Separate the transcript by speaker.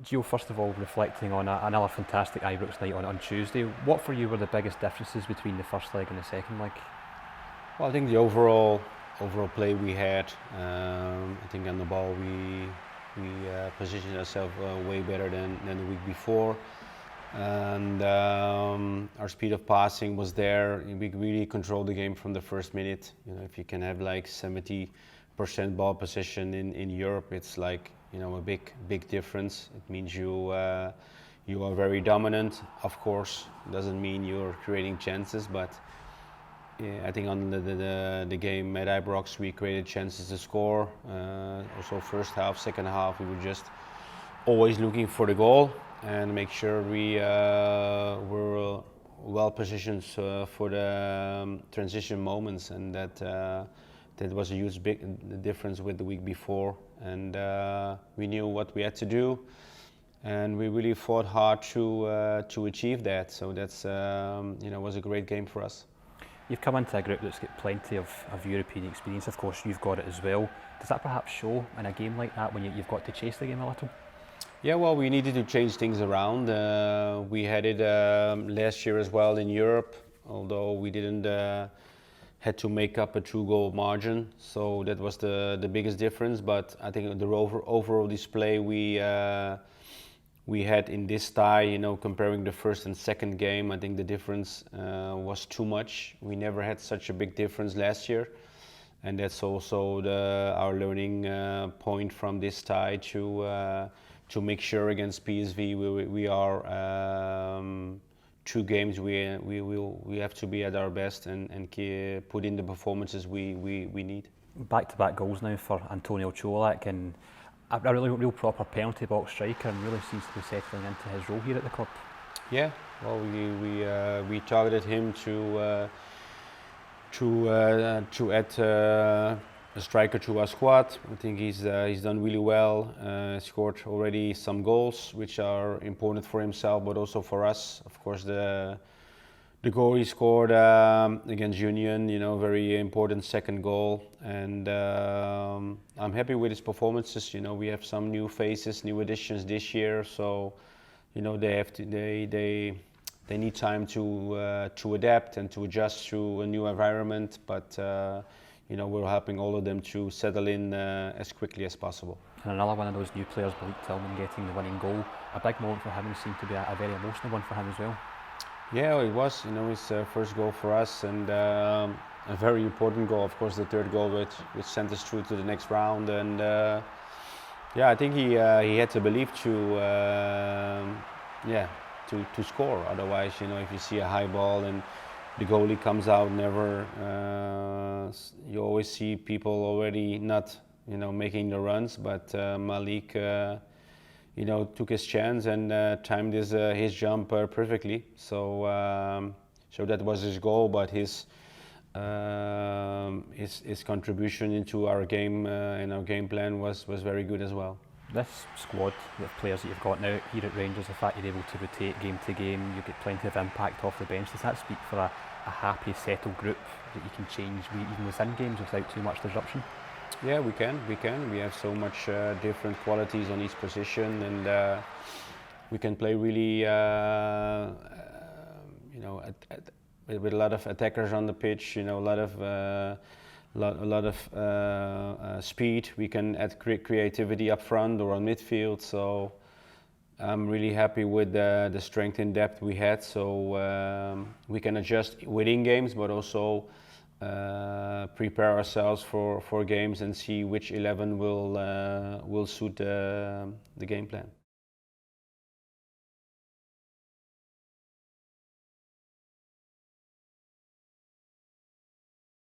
Speaker 1: Gio, first of all, reflecting on another fantastic Ibrox night on Tuesday, what for you were the biggest differences between the first leg and the second leg?
Speaker 2: Well, I think the overall play we had. I think on the ball we positioned ourselves way better than the week before, and our speed of passing was there. We really controlled the game from the first minute. You know, if you can have like 70% ball possession in Europe, it's like, you know, a big difference. It means you are very dominant. Of course, doesn't mean you're creating chances, but yeah, I think on the game at Ibrox we created chances to score. Also first half, second half we were just always looking for the goal and make sure we were well positioned for the transition moments, and that was a huge big difference with the week before. And we knew what we had to do, and we really fought hard to achieve that. So that's was a great game for us.
Speaker 1: You've come into a group that's got plenty of European experience. Of course, you've got it as well. Does that perhaps show in a game like that when you've got to chase the game a little?
Speaker 2: Yeah, well, we needed to change things around. We had it last year as well in Europe, although we didn't had to make up a 2-goal margin. So that was the biggest difference. But I think the overall display we had in this tie, you know, comparing the first and second game, I think the difference was too much. We never had such a big difference last year, and that's also our learning point from this tie to make sure against PSV we are 2 games we have to be at our best and put in the performances we need.
Speaker 1: Back-to-back goals now for Antonio Colak, and a real proper penalty box striker, and really seems to be settling into his role here at the club.
Speaker 2: Yeah, well, we targeted him to add a striker to our squad. I think he's done really well. Scored already some goals, which are important for himself, but also for us. Of course, the goal he scored against Union, you know, very important second goal, and I'm happy with his performances. You know, we have some new faces, new additions this year, so you know they need time to adapt and to adjust to a new environment, but you know, we're helping all of them to settle in as quickly as possible.
Speaker 1: And another one of those new players, Malik Tillman, getting the winning goal, a big moment for him, and seemed to be a very emotional one for him as well.
Speaker 2: Yeah, it was, you know, his first goal for us, and a very important goal. Of course, the third goal which sent us through to the next round, and yeah, I think he had to believe to score. Otherwise, you know, if you see a high ball and the goalie comes out, never, you always see people already not, you know, making the runs, but Malik you know, took his chance and timed his jump perfectly. So that was his goal, but his contribution into our game and our game plan was very good as well.
Speaker 1: This squad, the players that you've got now here at Rangers, the fact you're able to rotate game to game, you get plenty of impact off the bench. Does that speak for a happy, settled group that you can change even within games without too much disruption?
Speaker 2: Yeah, we can. We have so much different qualities on each position, and we can play really, you know, with a lot of attackers on the pitch. You know, a lot of speed. We can add creativity up front or on midfield. So I'm really happy with the strength and depth we had. So we can adjust within games, but also prepare ourselves for games and see which 11 will suit the game plan.